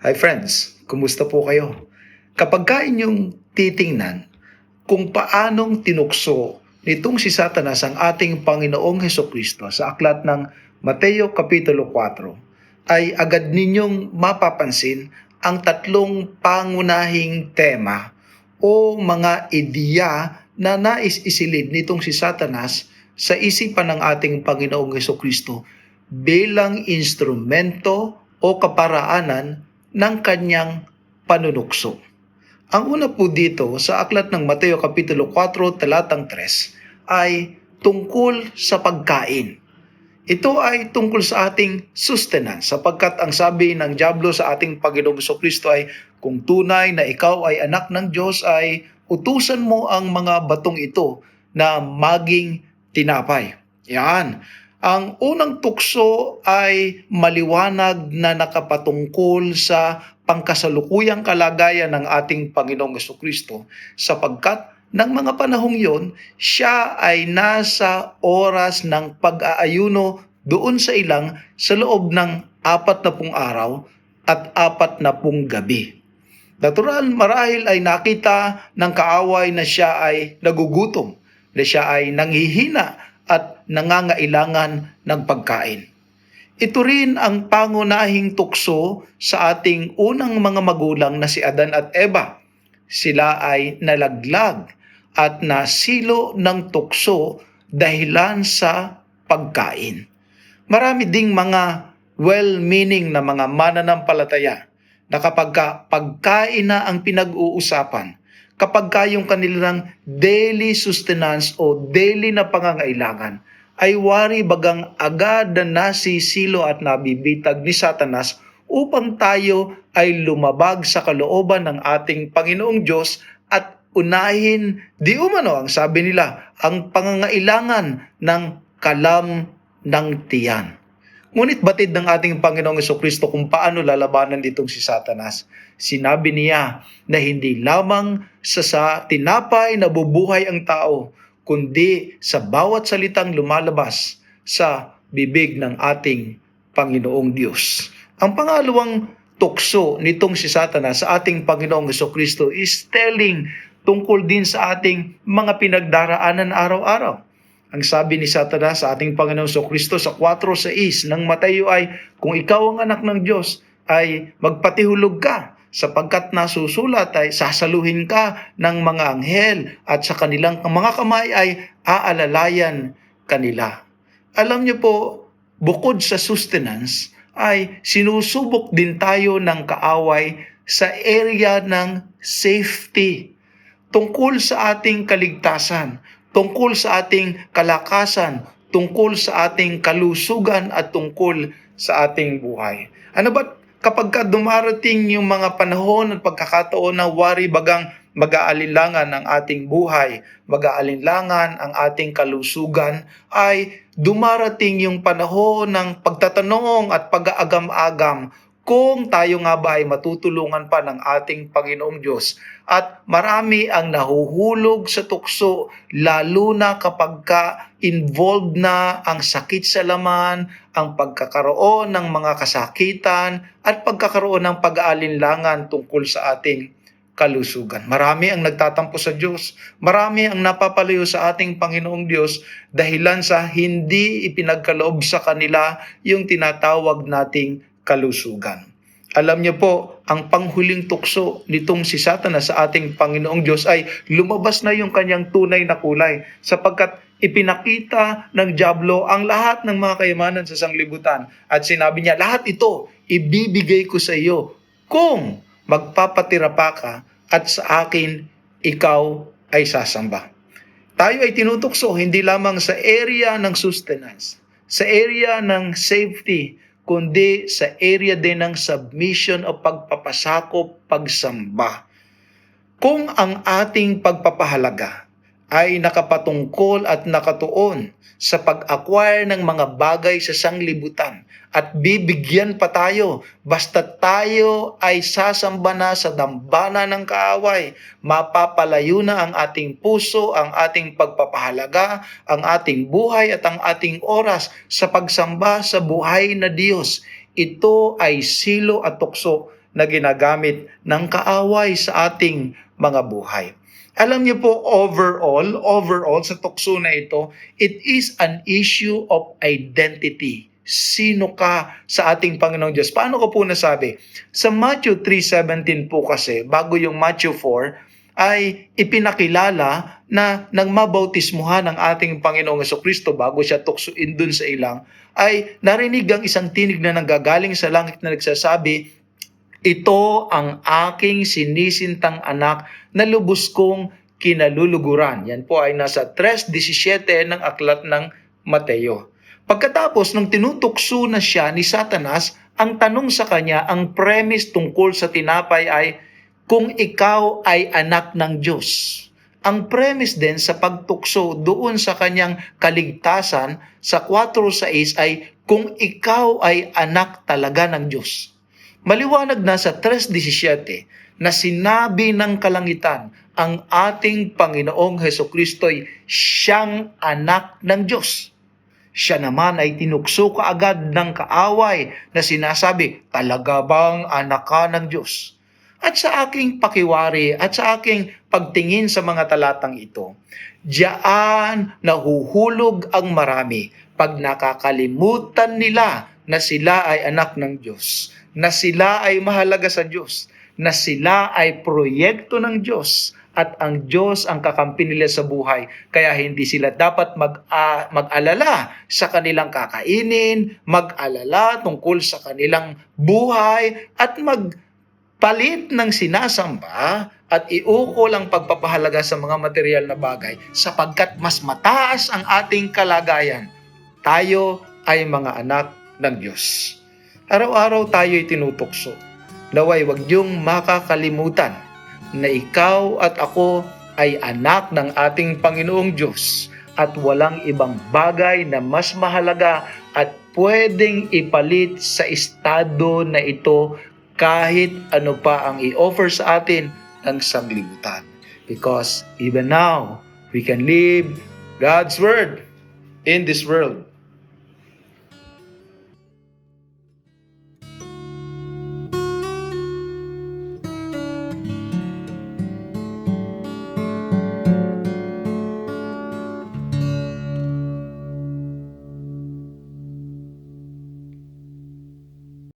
Hi friends, kumusta po kayo? Kapag inyong titingnan kung paanong tinukso nitong si Satanas ang ating Panginoong Hesukristo sa aklat ng Mateo Kapitulo 4, ay agad ninyong mapapansin ang tatlong pangunahing tema o mga ideya na nais isilid nitong si Satanas sa isipan ng ating Panginoong Hesukristo bilang instrumento o kaparaanan ng kanyang panunukso. Ang una po dito sa aklat ng Mateo Kapitulo 4 talatang 3 ay tungkol sa pagkain. Ito ay tungkol sa ating sustenance sapagkat ang sabi ng dyablo sa ating Panginoong Jesucristo ay kung tunay na ikaw ay anak ng Diyos ay utusan mo ang mga batong ito na maging tinapay. Yan. Ang unang tukso ay maliwanag na nakapatungkol sa pangkasalukuyang kalagayan ng ating Panginoong Jesucristo sapagkat ng mga panahong yon, siya ay nasa oras ng pag-aayuno doon sa ilang sa loob ng 40 araw at 40 gabi. Natural marahil ay nakita ng kaaway na siya ay nagugutom, na siya ay nanghihina at nangangailangan ng pagkain. Ito rin ang pangunahing tukso sa ating unang mga magulang na si Adan at Eva. Sila ay nalaglag at nasilo ng tukso dahilan sa pagkain. Marami ding mga well-meaning na mga mananampalataya na kapag pagkain na ang pinag-uusapan, kapag yung kanilang daily sustenance o daily na pangangailangan, ay wari bagang agad na nasisilo at nabibitag ni Satanas upang tayo ay lumabag sa kalooban ng ating Panginoong Diyos at unahin di umano ang sabi nila ang pangangailangan ng kalam ng tiyan. Ngunit batid ng ating Panginoong Jesucristo kung paano lalabanan ditong si Satanas. Sinabi niya na hindi lamang sa tinapay na bubuhay ang tao, kundi sa bawat salitang lumalabas sa bibig ng ating Panginoong Diyos. Ang pangalawang tukso nitong si Satanas sa ating Panginoong Jesucristo is telling tungkol din sa ating mga pinagdaraanan araw-araw. Ang sabi ni Satanas sa ating Panginoong Jesucristo sa 4:6 ng Mateo ay, kung ikaw ang anak ng Diyos ay magpatihulog ka sapagkat nasusulat ay sasaluhin ka ng mga anghel at sa kanilang mga kamay ay aalalayan kanila. Alam niyo po, bukod sa sustenance ay sinusubok din tayo ng kaaway sa area ng safety. Tungkol sa ating kaligtasan, tungkol sa ating kalakasan, tungkol sa ating kalusugan at tungkol sa ating buhay. Ano ba kapag dumarating yung mga panahon at pagkakataon na wari bagang mag-aalinlangan ang ating buhay, mag-aalinlangan ang ating kalusugan, ay dumarating yung panahon ng pagtatanong at pag-aagam-agam kung tayo nga ba ay matutulungan pa ng ating Panginoong Diyos. At marami ang nahuhulog sa tukso, lalo na kapag involved na ang sakit sa laman, ang pagkakaroon ng mga kasakitan, at pagkakaroon ng pag-aalinlangan tungkol sa ating kalusugan. Marami ang nagtatampo sa Diyos. Marami ang napapalayo sa ating Panginoong Diyos dahilan sa hindi ipinagkaloob sa kanila yung tinatawag nating kalusugan. Alam niyo po, ang panghuling tukso nitong si Satanas sa ating Panginoong Diyos ay lumabas na yung kanyang tunay na kulay sapagkat ipinakita ng dyablo ang lahat ng mga kayamanan sa sanglibutan at sinabi niya, lahat ito ibibigay ko sa iyo kung magpapatira pa ka at sa akin ikaw ay sasamba. Tayo ay tinutukso hindi lamang sa area ng sustenance, sa area ng safety, kundi sa area din ng submission o pagpapasakop, pagsamba. Kung ang ating pagpapahalaga ay nakapatungkol at nakatuon sa pag-acquire ng mga bagay sa sanglibutan at bibigyan pa tayo basta tayo ay sasamba na sa dambana ng kaaway, mapapalayo na ang ating puso, ang ating pagpapahalaga, ang ating buhay at ang ating oras sa pagsamba sa buhay na Diyos. ito ay silo at tukso na ginagamit ng kaaway sa ating mga buhay. Alam niyo po, overall sa tukso na ito, it is an issue of identity. Sino ka sa ating Panginoong Diyos? Paano ko po nasabi? Sa Matthew 3:17 po kasi, bago yung Matthew 4, ay ipinakilala na nang mabautismuhan ng ating Panginoong Jesucristo bago siya tuksuin dun sa ilang, ay narinig ang isang tinig na nanggagaling sa langit na nagsasabi, "Ito ang aking sinisintang anak na lubos kong kinaluluguran." Yan po ay nasa 3:17 ng aklat ng Mateo. Pagkatapos nung tinutukso na siya ni Satanas, ang tanong sa kanya, ang premise tungkol sa tinapay ay, kung ikaw ay anak ng Diyos. Ang premise din sa pagtukso doon sa kanyang kaligtasan sa 4:6 ay, kung ikaw ay anak talaga ng Diyos. Maliwanag na sa 3:17 na sinabi ng kalangitan, ang ating Panginoong Hesukristo'y siyang anak ng Diyos. Siya naman ay tinukso kaagad ng kaaway na sinasabi, talaga bang anak ka ng Diyos? At sa aking pakiwari at sa aking pagtingin sa mga talatang ito, diyan nahuhulog ang marami pag nakakalimutan nila na sila ay anak ng Diyos, na sila ay mahalaga sa Diyos, na sila ay proyekto ng Diyos at ang Diyos ang kakampi nila sa buhay. Kaya hindi sila dapat mag-alala sa kanilang kakainin, mag-alala tungkol sa kanilang buhay at palit ng sinasamba at iukol ang pagpapahalaga sa mga material na bagay sapagkat mas mataas ang ating kalagayan. Tayo ay mga anak ng Diyos. Araw-araw tayo'y tinutukso. Naway wag niyong makakalimutan na ikaw at ako ay anak ng ating Panginoong Diyos at walang ibang bagay na mas mahalaga at pwedeng ipalit sa estado na ito kahit ano pa ang i-offer sa atin ng sanglibutan. Because even now, we can live God's Word in this world.